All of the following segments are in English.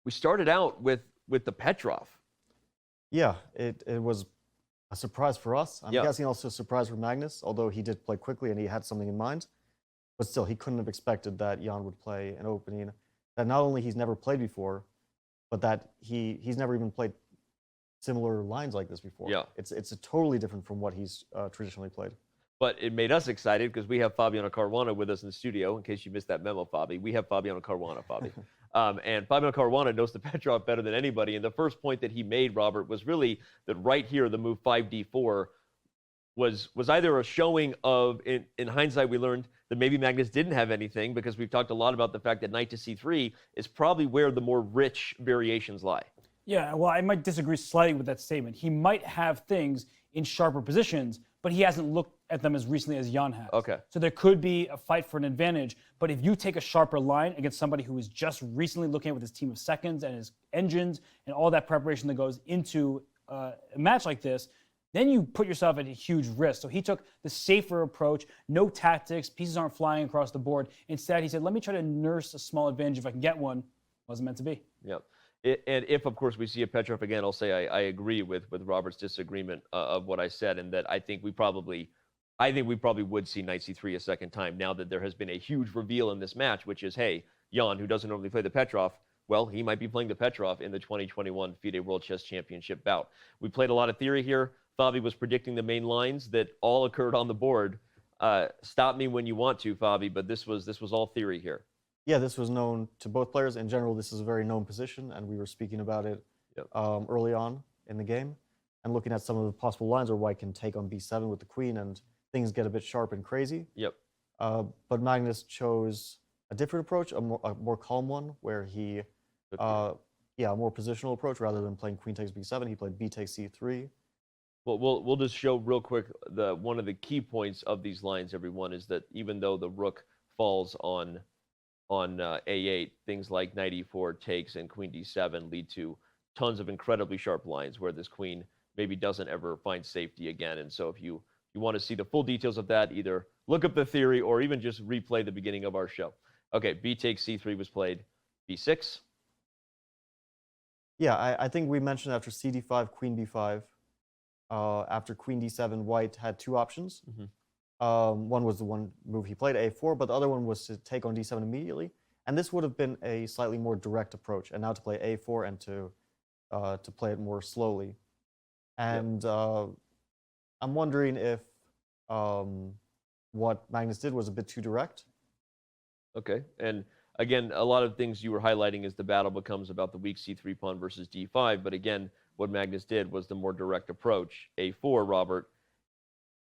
We started out with the Petrov. Yeah, it was a surprise for us. I'm Yeah. guessing also a surprise for Magnus, although he did play quickly and he had something in mind. But still, he couldn't have expected that Jan would play an opening that not only he's never played before, but that he's never even played similar lines like this before. Yeah. It's a totally different from what he's traditionally played. But it made us excited because we have Fabiano Caruana with us in the studio. In case you missed that memo, Fabi, we have Fabiano Caruana, Fabi. And Fabiano Caruana knows the Petrov better than anybody. And the first point that he made, Robert, was really that right here, the move 5d4 was either a showing of, in hindsight, we learned that maybe Magnus didn't have anything, because we've talked a lot about the fact that knight to c3 is probably where the more rich variations lie. Yeah, well, I might disagree slightly with that statement. He might have things in sharper positions, but he hasn't looked at them as recently as Jan has. Okay. So there could be a fight for an advantage, but if you take a sharper line against somebody who is just recently looking at with his team of seconds and his engines and all that preparation that goes into a match like this, then you put yourself at a huge risk. So he took the safer approach, no tactics, pieces aren't flying across the board. Instead, he said, let me try to nurse a small advantage if I can get one. Wasn't meant to be. Yep. And if, of course, we see a Petrov again, I'll say I agree with Robert's disagreement of what I said, and that I think we probably would see knight c3 a second time now that there has been a huge reveal in this match, which is, hey, Jan, who doesn't normally play the Petrov, well, he might be playing the Petrov in the 2021 FIDE World Chess Championship bout. We played a lot of theory here. Fabi was predicting the main lines that all occurred on the board. Stop me when you want to, Fabi, but this was all theory here. Yeah, this was known to both players. In general, this is a very known position, and we were speaking about it early on in the game and looking at some of the possible lines where white can take on b7 with the queen and things get a bit sharp and crazy. Yep. But Magnus chose a different approach, a more calm one, where he, a more positional approach rather than playing queen takes b7. He played b takes c3. Well, we'll just show real quick one of the key points of these lines, everyone, is that even though the rook falls on a8, things like knight e4 takes and queen d7 lead to tons of incredibly sharp lines where this queen maybe doesn't ever find safety again. And so if you want to see the full details of that, either look up the theory or even just replay the beginning of our show. Okay, b takes c3 was played, b6. Yeah, I think we mentioned after cd5, queen b5, after queen d7, white had two options. Mm-hmm. One was the one move he played, a4, but the other one was to take on d7 immediately. And this would have been a slightly more direct approach, and now to play a4 and to play it more slowly. And I'm wondering if what Magnus did was a bit too direct. Okay, and again, a lot of things you were highlighting is the battle becomes about the weak c3 pawn versus d5, but again, what Magnus did was the more direct approach, a4, Robert.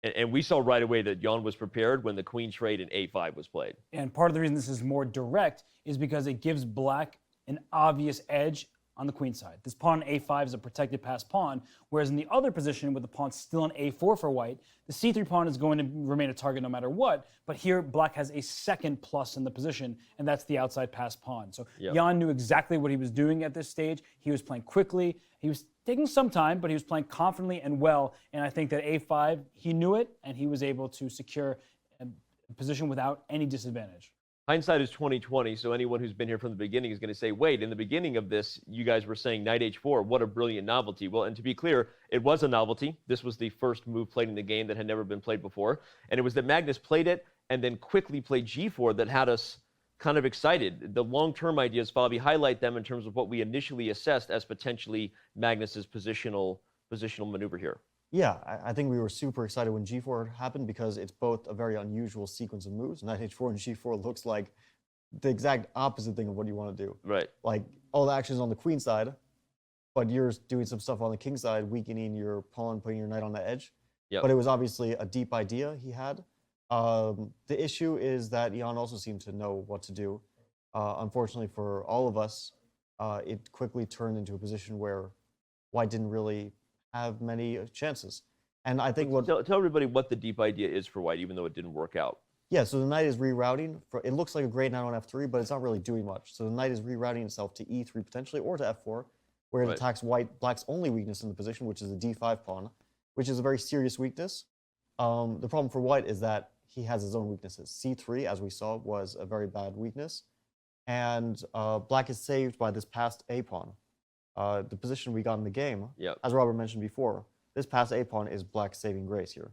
And we saw right away that Jan was prepared when the queen trade and a5 was played. And part of the reason this is more direct is because it gives black an obvious edge on the queen side. This pawn a5 is a protected passed pawn, whereas in the other position with the pawn still on a4 for white, the c3 pawn is going to remain a target no matter what, but here black has a second plus in the position, and that's the outside passed pawn. So Jan knew exactly what he was doing at this stage. He was playing quickly. He was taking some time, but he was playing confidently and well, and I think that a5, he knew it, and he was able to secure a position without any disadvantage. Hindsight is 20/20, so anyone who's been here from the beginning is going to say, wait, in the beginning of this, you guys were saying knight h4, what a brilliant novelty. Well, and to be clear, it was a novelty. This was the first move played in the game that had never been played before, and it was that Magnus played it and then quickly played g4 that had us kind of excited. The long-term ideas, Fabi, highlight them in terms of what we initially assessed as potentially Magnus's positional maneuver here. Yeah, I think we were super excited when g4 happened because it's both a very unusual sequence of moves. Knight h4 and g4 looks like the exact opposite thing of what you want to do. Right. Like all the action is on the queen side, but you're doing some stuff on the king side, weakening your pawn, putting your knight on the edge. Yep. But it was obviously a deep idea he had. The issue is that Jan also seemed to know what to do. Unfortunately for all of us, it quickly turned into a position where white didn't really have many chances. And I think tell everybody what the deep idea is for white, even though it didn't work out. Yeah, so the knight is rerouting. It looks like a great knight on f3, but it's not really doing much. So the knight is rerouting itself to e3 potentially, or to f4, where it attacks black's only weakness in the position, which is the d5 pawn, which is a very serious weakness. The problem for white is that he has his own weaknesses. c3, as we saw, was a very bad weakness. and black is saved by this passed a pawn. The position we got in the game, Yep. as Robert mentioned before, this passed a pawn is black's saving grace here.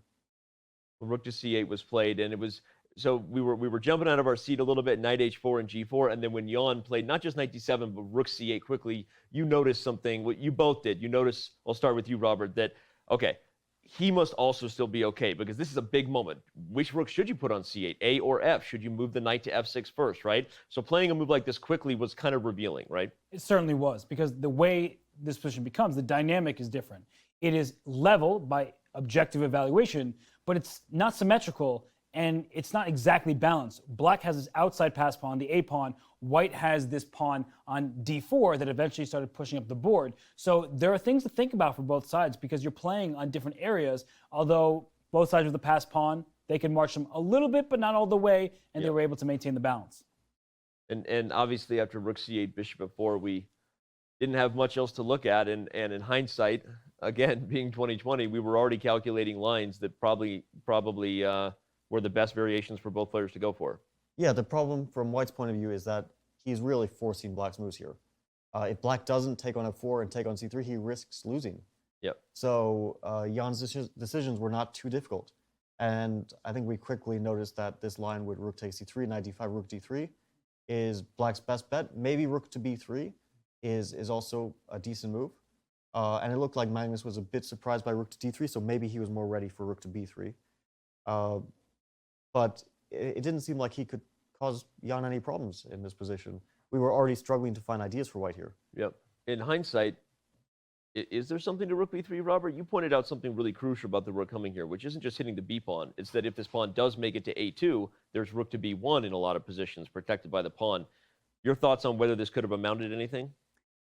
Rook to c8 was played, and it was so we were jumping out of our seat a little bit, knight h4 and g4, and then when Jan played not just knight d7 but rook c8 quickly, you noticed something. What you both did, you noticed. I'll start with you, Robert. That okay, he must also still be okay because this is a big moment. Which rook should you put on c8, A or F? Should you move the knight to f6 first, right? So playing a move like this quickly was kind of revealing, right? It certainly was, because the way this position becomes, the dynamic is different. It is level by objective evaluation, but it's not symmetrical and it's not exactly balanced. Black has this outside pass pawn, the A pawn. White has this pawn on d4 that eventually started pushing up the board. So there are things to think about for both sides because you're playing on different areas. Although both sides with the pass pawn, they can march them a little bit, but not all the way, and they were able to maintain the balance. And obviously after rook c8, bishop f4, we didn't have much else to look at. And in hindsight, again, being 2020, we were already calculating lines that probably were the best variations for both players to go for. Yeah, the problem from White's point of view is that he's really forcing black's moves here. If black doesn't take on f4 and take on c3, he risks losing. Yep. So Jan's decisions were not too difficult. And I think we quickly noticed that this line with rook takes c3, knight d5, rook d3 is black's best bet. Maybe rook to b3 is also a decent move. And it looked like Magnus was a bit surprised by rook to d3, so maybe he was more ready for rook to b3. But it didn't seem like he could cause Jan any problems in this position. We were already struggling to find ideas for White here. Yep. In hindsight, is there something to rook b3, Robert? You pointed out something really crucial about the rook coming here, which isn't just hitting the b pawn. It's that if this pawn does make it to a2, there's rook to b1 in a lot of positions, protected by the pawn. Your thoughts on whether this could have amounted to anything?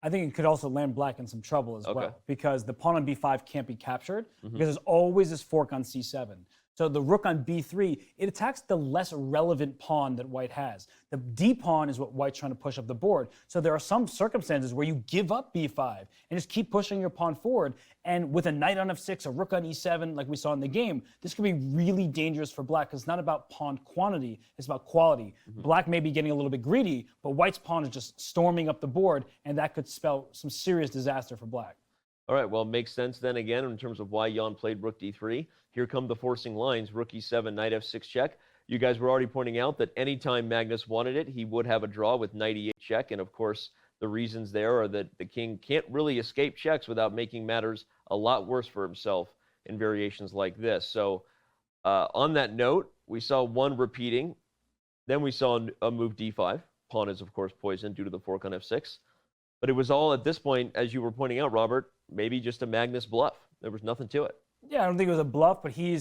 I think it could also land black in some trouble as well, because the pawn on b5 can't be captured, because there's always this fork on c7. So the rook on b3, it attacks the less relevant pawn that White has. The d pawn is what White's trying to push up the board. So there are some circumstances where you give up b5 and just keep pushing your pawn forward. And with a knight on f6, a rook on e7, like we saw in the game, this could be really dangerous for black because it's not about pawn quantity, it's about quality. Black may be getting a little bit greedy, but White's pawn is just storming up the board, and that could spell some serious disaster for black. All right, well, it makes sense then again in terms of why Jan played rook d3. Here come the forcing lines, rook e7, knight f6 check. You guys were already pointing out that anytime Magnus wanted it, he would have a draw with knight e8 check. And of course, the reasons there are that the king can't really escape checks without making matters a lot worse for himself in variations like this. So on that note, we saw one repeating. Then we saw a move d5. Pawn is, of course, poisoned due to the fork on f6. But it was all at this point, as you were pointing out, Robert, maybe just a Magnus bluff. There was nothing to it. Yeah, I don't think it was a bluff, but you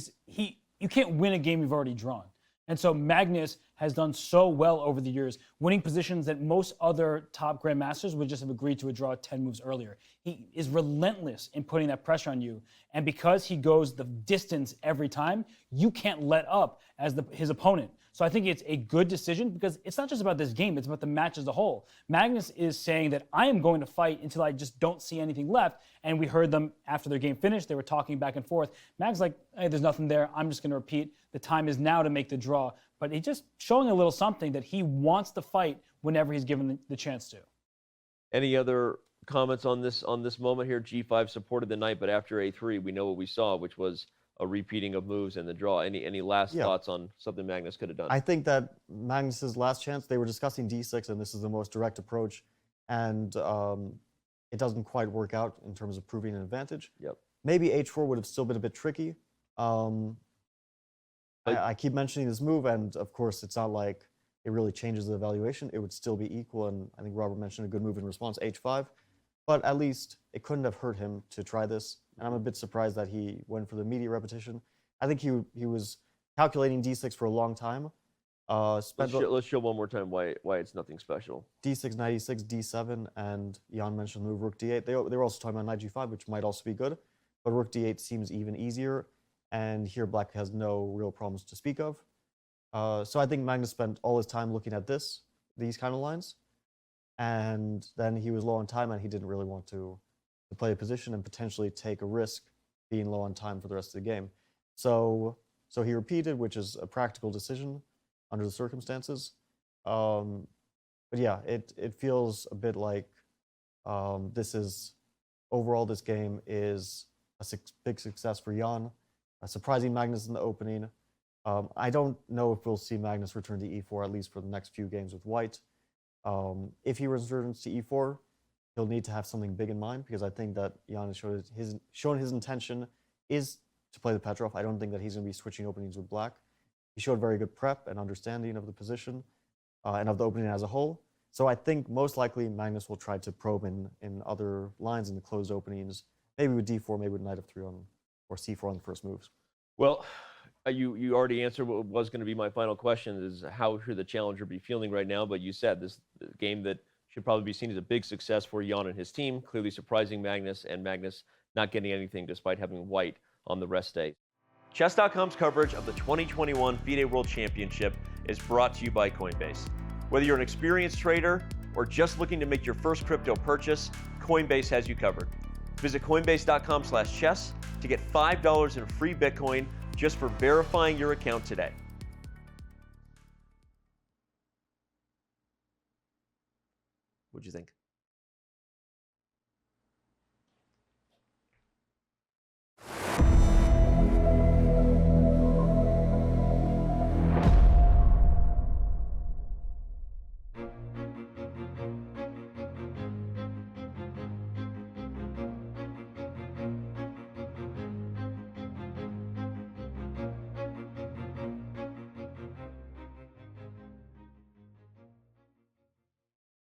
can't win a game you've already drawn. And so Magnus has done so well over the years, winning positions that most other top grandmasters would just have agreed to a draw 10 moves earlier. He is relentless in putting that pressure on you. And because he goes the distance every time, you can't let up as his opponent. So I think it's a good decision because it's not just about this game, it's about the match as a whole. Magnus is saying that I am going to fight until I just don't see anything left. And we heard them after their game finished, they were talking back and forth. Magnus like, hey, there's nothing there, I'm just going to repeat. The time is now to make the draw. But he's just showing a little something that he wants to fight whenever he's given the chance to. Any other comments on this moment here? G5 supported the knight, but after A3, we know what we saw, which was a repeating of moves and the draw. Any last thoughts on something Magnus could have done? I think that Magnus's last chance, they were discussing d6, and this is the most direct approach, and it doesn't quite work out in terms of proving an advantage. Yep. Maybe h4 would have still been a bit tricky. I keep mentioning this move, and of course, it's not like it really changes the evaluation. It would still be equal, and I think Robert mentioned a good move in response, h5. But at least it couldn't have hurt him to try this, and I'm a bit surprised that he went for the immediate repetition. I think he was calculating d6 for a long time. Let's show one more time why it's nothing special. d6, knight e6, d7, and Jan mentioned the move rook d8. They were also talking about knight g5, which might also be good, but rook d8 seems even easier, and here black has no real problems to speak of. So I think Magnus spent all his time looking at these kind of lines, and then he was low on time, and he didn't really want to play a position and potentially take a risk being low on time for the rest of the game. So he repeated, which is a practical decision under the circumstances. But yeah, it feels a bit like overall this game is a big success for Jan, surprising Magnus in the opening. I don't know if we'll see Magnus return to e4, at least for the next few games with white. If he returns to e4, he'll need to have something big in mind, because I think that Jan has shown his intention is to play the Petrov. I don't think that he's going to be switching openings with black. He showed very good prep and understanding of the position and of the opening as a whole. So I think most likely Magnus will try to probe in other lines in the closed openings, maybe with d4, maybe with knight f3 or c4 on the first moves. Well, you already answered what was going to be my final question, is how should the challenger be feeling right now? But you said this game that should probably be seen as a big success for Jan and his team, clearly surprising Magnus, and Magnus not getting anything despite having white on the rest day. Chess.com's coverage of the 2021 FIDE World Championship is brought to you by Coinbase. Whether you're an experienced trader or just looking to make your first crypto purchase, Coinbase has you covered. Visit coinbase.com/chess to get $5 in free Bitcoin just for verifying your account today. What'd you think?